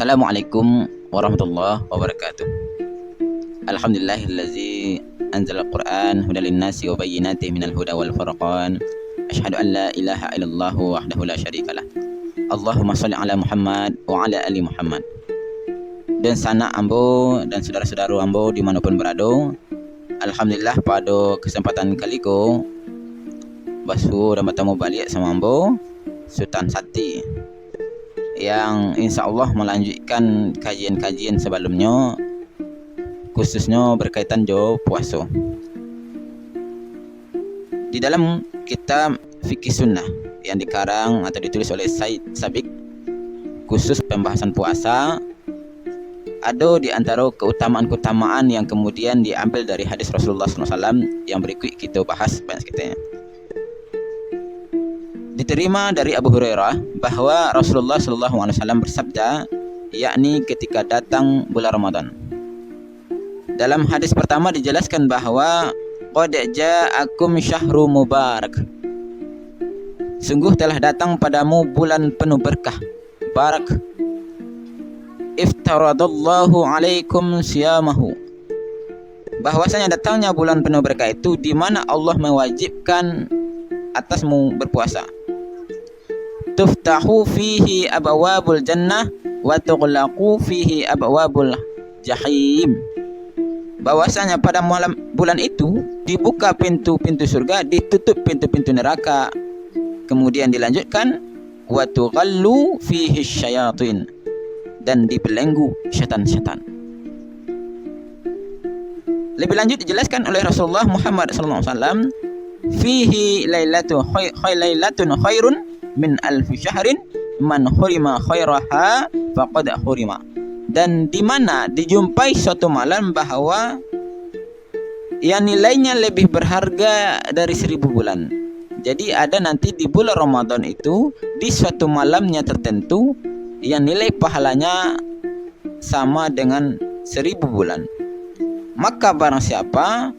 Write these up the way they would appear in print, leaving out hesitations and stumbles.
Assalamualaikum warahmatullahi wabarakatuh. Alhamdulillahillazi anzala al-Qur'an hudan lin-nasi wa bayyinatin minal huda wal furqan. Asyhadu an la ilaha illallah wahdahu la syarikalah. Allahumma shalli ala Muhammad wa ala ali Muhammad. Dan sanak ambo dan saudara-saudara ambo dimanapun berada, alhamdulillah pada kesempatan kali ko basu dan bertemu balik sama ambo Sultan Sati yang insya Allah melanjutkan kajian-kajian sebelumnya, khususnya berkaitan jo puasa. Di dalam kitab Fikih Sunnah yang dikarang atau ditulis oleh Said Sabiq, khusus pembahasan puasa, ada di antara keutamaan-keutamaan yang kemudian diambil dari hadis Rasulullah SAW yang berikut kita bahas banyak sekitanya. Diterima dari Abu Hurairah bahwa Rasulullah SAW bersabda, yakni ketika datang bulan Ramadan. Dalam hadis pertama dijelaskan bahwa qad ja'akum syahru mubarak, sungguh telah datang padamu bulan penuh berkah, barak. Iftaradallahu alaikum siyamahu, bahwasanya datangnya bulan penuh berkah itu di mana Allah mewajibkan atasmu berpuasa. Tuftahu fihi abwabul jannah wa tughlaqu fihi abwabul jahim, bahwasanya pada malam bulan itu dibuka pintu-pintu surga, ditutup pintu-pintu neraka. Kemudian dilanjutkan wa tughallu fihi syayatin, dan dibelenggu syaitan-syaitan. Lebih lanjut dijelaskan oleh Rasulullah Muhammad SAW, fihi lailatun khairun min alfi syahrin man hurima khairaha faqad hurima, dan di mana dijumpai suatu malam bahwa yang nilainya lebih berharga dari 1000 bulan. Jadi ada nanti di bulan Ramadan itu, di suatu malamnya tertentu yang nilai pahalanya sama dengan 1000 bulan. Maka barang siapa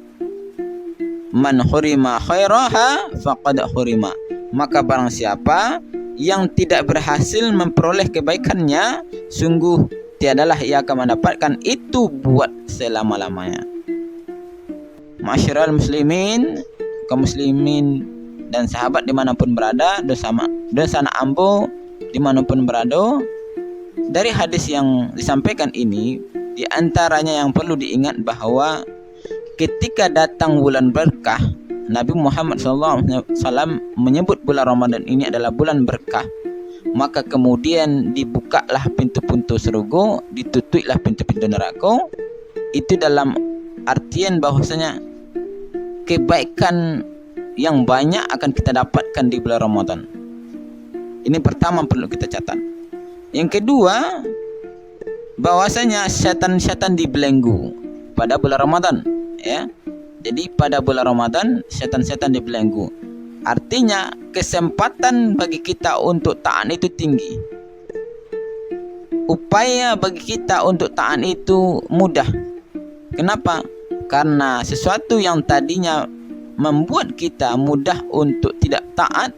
man hurima khairaha faqad hurima, maka barang siapa yang tidak berhasil memperoleh kebaikannya, sungguh tiadalah ia akan mendapatkan itu buat selama-lamanya. Masyarul muslimin, kaum muslimin dan sahabat dimanapun berada, dan sanak ambo dimanapun berada, dari hadis yang disampaikan ini, di antaranya yang perlu diingat bahwa ketika datang bulan berkah, Nabi Muhammad SAW menyebut bulan Ramadan ini adalah bulan berkah. Maka kemudian dibukalah pintu-pintu surga, ditutuplah pintu-pintu neraka. Itu dalam artian bahwasanya kebaikan yang banyak akan kita dapatkan di bulan Ramadan. Ini pertama perlu kita catat. Yang kedua, bahwasanya syaitan-syaitan dibelenggu pada bulan Ramadan, ya. Jadi pada bulan Ramadan syaitan-syaitan dibelenggu. Artinya kesempatan bagi kita untuk taat itu tinggi. Upaya bagi kita untuk taat itu mudah. Kenapa? Karena sesuatu yang tadinya membuat kita mudah untuk tidak taat,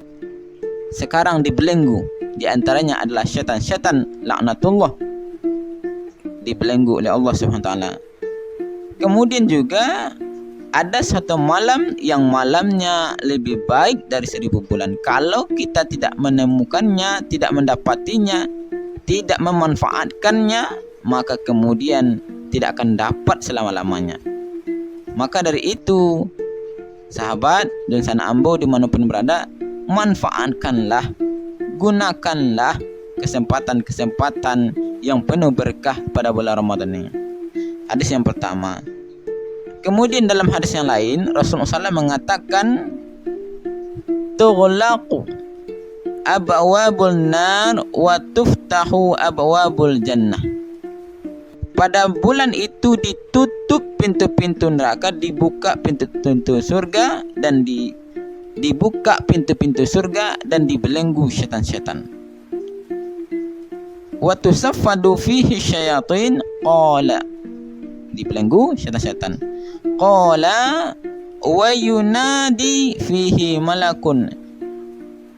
sekarang dibelenggu. Di antaranya adalah syaitan-syaitan laknatullah, dibelenggu oleh Allah Subhanahu wa taala. Kemudian juga ada satu malam yang malamnya lebih baik dari 1000 bulan. Kalau kita tidak menemukannya, tidak mendapatinya, tidak memanfaatkannya, maka kemudian tidak akan dapat selama-lamanya. Maka dari itu, sahabat dan sanak ambo dimanapun berada, manfaatkanlah, gunakanlah kesempatan-kesempatan yang penuh berkah pada bulan Ramadan ini. Hadis yang pertama. Kemudian dalam hadis yang lain, Rasulullah SAW mengatakan, tughlaqu abwabul nar wa tuftahu abwabul jannah. Pada bulan itu ditutup pintu-pintu neraka, dibuka pintu-pintu surga, dan dibuka pintu-pintu surga, dan dibelenggu syaitan-syaitan. Wa tusaffadu fihi syayatin, qala, dibelenggu syaitan-syaitan. Qala wa yunadi fihi malakun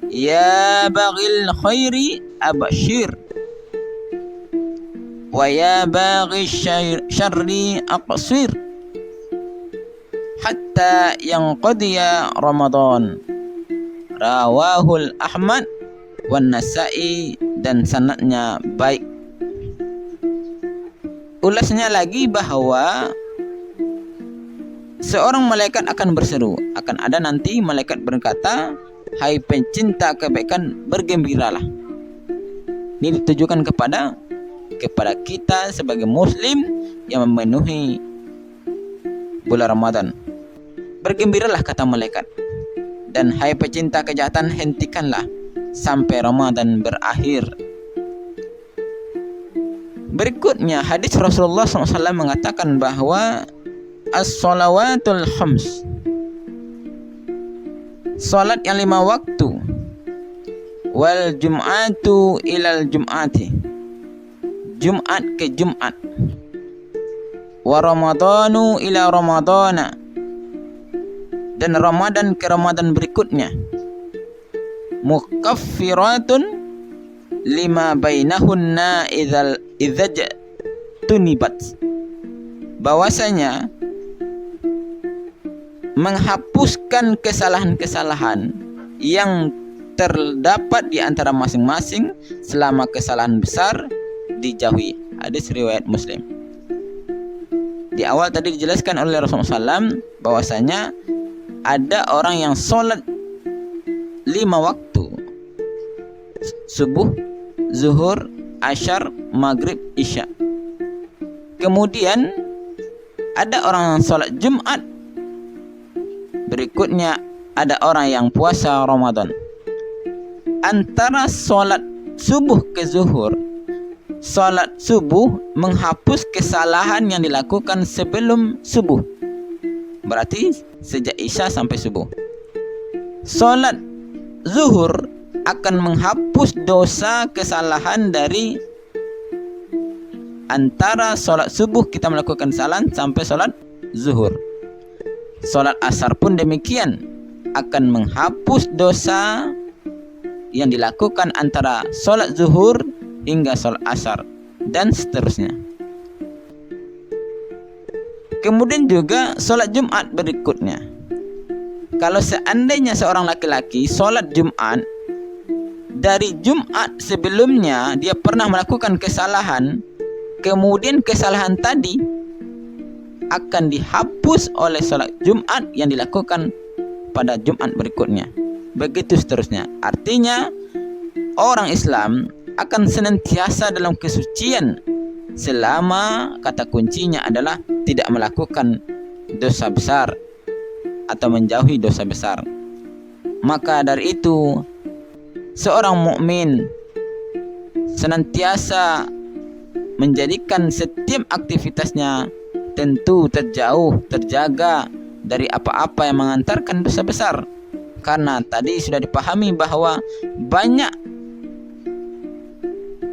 ya baghil khairi abshir. wa ya baghi syarri aqsir hatta yanqadiya Ramadan. Rawahul Ahmad wan Nasa'i, dan sanadnya baik. Ulasnya lagi bahwa seorang malaikat akan berseru, akan ada nanti malaikat berkata, hai pencinta kebaikan, bergembiralah. Ini ditujukan kepada kita sebagai muslim yang memenuhi bulan Ramadan. Bergembiralah, kata malaikat, dan hai pecinta kejahatan, hentikanlah sampai Ramadan berakhir. Berikutnya hadis Rasulullah SAW mengatakan bahwa as-salawatul khams, salat yang 5 waktu, wal jum'atu ilal jum'ati, Jumat ke Jumat, wa ramadanu ila ramadana, dan Ramadan ke Ramadan berikutnya, mukaffiratun lima bainahunna idzaj tunibat, bahwasanya menghapuskan kesalahan-kesalahan yang terdapat di antara masing-masing selama kesalahan besar dijauhi. Hadis riwayat Muslim. Di awal tadi dijelaskan oleh Rasulullah SAW bahwasanya ada orang yang sholat 5 waktu, subuh, zuhur, asyar, maghrib, isya. Kemudian ada orang yang sholat Jumat. Berikutnya ada orang yang puasa Ramadan. Antara sholat subuh ke zuhur, sholat subuh menghapus kesalahan yang dilakukan sebelum subuh, berarti sejak isya sampai subuh. Sholat zuhur akan menghapus dosa kesalahan dari antara sholat subuh kita melakukan kesalahan sampai sholat zuhur. Sholat asar pun demikian, akan menghapus dosa yang dilakukan antara sholat zuhur hingga sholat asar, dan seterusnya. Kemudian juga sholat Jumat berikutnya. Kalau seandainya seorang laki-laki sholat Jumat, dari Jumat sebelumnya dia pernah melakukan kesalahan, kemudian kesalahan tadi akan dihapus oleh sholat Jumat yang dilakukan pada Jumat berikutnya. Begitu seterusnya. Artinya orang Islam akan senantiasa dalam kesucian selama kata kuncinya adalah tidak melakukan dosa besar atau menjauhi dosa besar. Maka dari itu seorang mukmin senantiasa menjadikan setiap aktivitasnya tentu terjaga dari apa-apa yang mengantarkan dosa besar. Karena tadi sudah dipahami bahwa banyak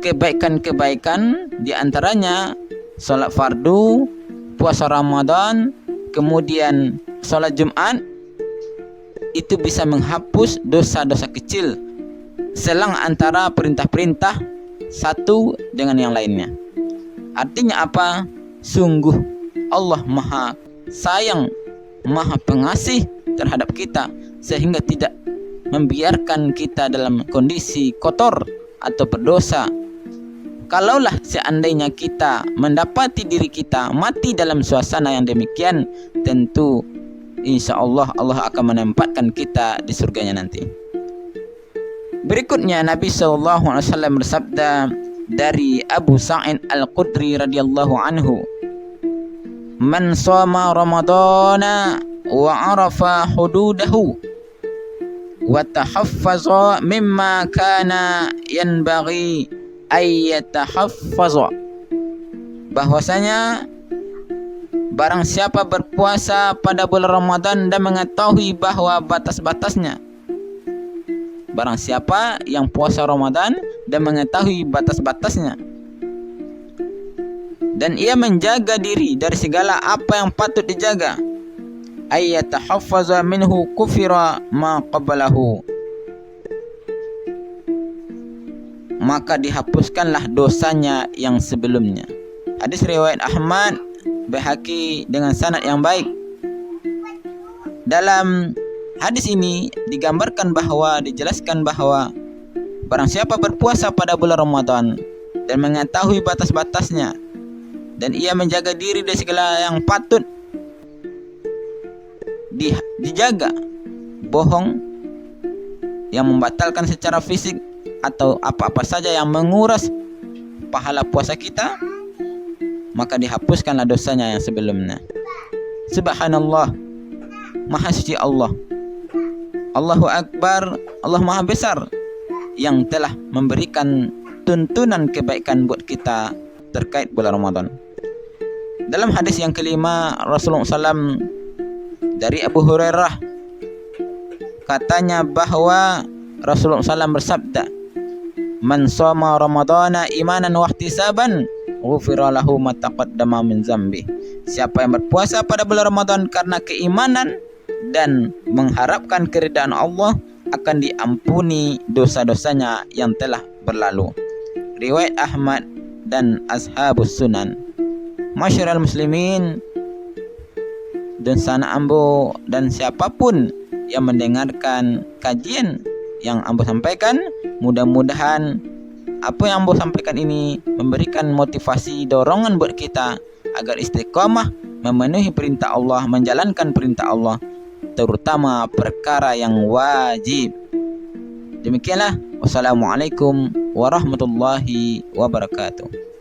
kebaikan-kebaikan, di antaranya sholat fardu, puasa Ramadan, kemudian sholat Jumat, itu bisa menghapus dosa-dosa kecil selang antara perintah-perintah satu dengan yang lainnya. Artinya apa? Sungguh Allah Maha Sayang, Maha Pengasih terhadap kita, sehingga tidak membiarkan kita dalam kondisi kotor atau berdosa. Kalaulah seandainya kita mendapati diri kita mati dalam suasana yang demikian, tentu insya Allah Allah akan menempatkan kita di surganya nanti. Berikutnya Nabi SAW bersabda dari Abu Sa'id Al-Khudri radhiyallahu anhu, man shoma ramadana wa arafa hududahu wa tahaffaza mimma kana yanbaghi ay yatahaffaza, bahwasanya barang siapa berpuasa pada bulan Ramadan dan mengetahui bahwa batas-batasnya, barang siapa yang puasa Ramadan dan mengetahui batas-batasnya, dan ia menjaga diri dari segala apa yang patut dijaga, ayyatahaffaza minhu kufira ma qablahu, maka dihapuskanlah dosanya yang sebelumnya. Hadis riwayat Ahmad, Baihaqi dengan sanad yang baik. Dalam hadis ini dijelaskan bahwa barang siapa berpuasa pada bulan Ramadan dan mengetahui batas-batasnya, dan ia menjaga diri dari segala yang patut dijaga, bohong yang membatalkan secara fisik atau apa-apa saja yang menguras pahala puasa kita, maka dihapuskanlah dosanya yang sebelumnya. Subhanallah, Maha Suci Allah, Allahu Akbar, Allah Maha Besar, yang telah memberikan tuntunan kebaikan buat kita terkait bulan Ramadan. Dalam hadis yang kelima, Rasulullah SAW dari Abu Hurairah, katanya bahwa Rasulullah SAW bersabda, "Man shoma Ramadana imanan wa ihtisaban, ghufira lahu ma taqaddama min dzambi." Siapa yang berpuasa pada bulan Ramadan karena keimanan dan mengharapkan keridhaan Allah, akan diampuni dosa-dosanya yang telah berlalu. Riwayat Ahmad dan Ashabus Sunan. Masyarul muslimin dan sana ambo dan siapapun yang mendengarkan kajian yang ambo sampaikan, mudah-mudahan apa yang ambo sampaikan ini memberikan motivasi, dorongan buat kita agar istiqamah memenuhi perintah Allah, menjalankan perintah Allah, terutama perkara yang wajib. Demikianlah. Wassalamualaikum warahmatullahi wabarakatuh.